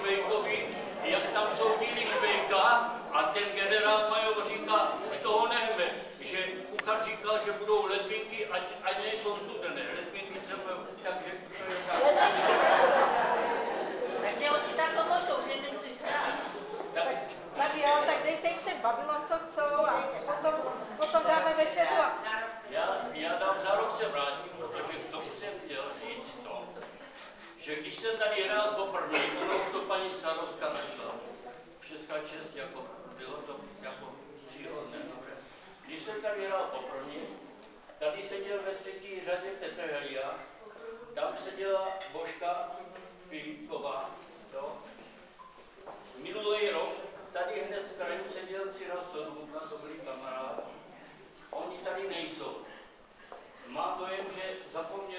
Švejkovi, jak tam soudili Švejka a ten generál major říká, už toho nehme, že kuchař říkal, že budou ledvinky, ať nejsou studené. Ledvinky jsem, takže to je tak. Takže oni za to můžou, že nemůžeš hrát. Tak jo, tak dejte jim ten Babylon, co chcou a potom dáme večeřu. Já dám za rok se vrátím, protože k tomu jsem chtěl říct to, že když jsem tady hrál poprvé, už to paní starostka našla, všechna čest, jako bylo to jako příhodné, dobře. Když jsem tady hrál poprvé, tady seděl ve třetí řadě Petr Helia, tam seděla Božka Filipková, jo. Minulý rok tady hned z kraju seděl Cyril Stodůvka, to byli kamarádi. Oni tady nejsou. Mám dojem, že zapomněli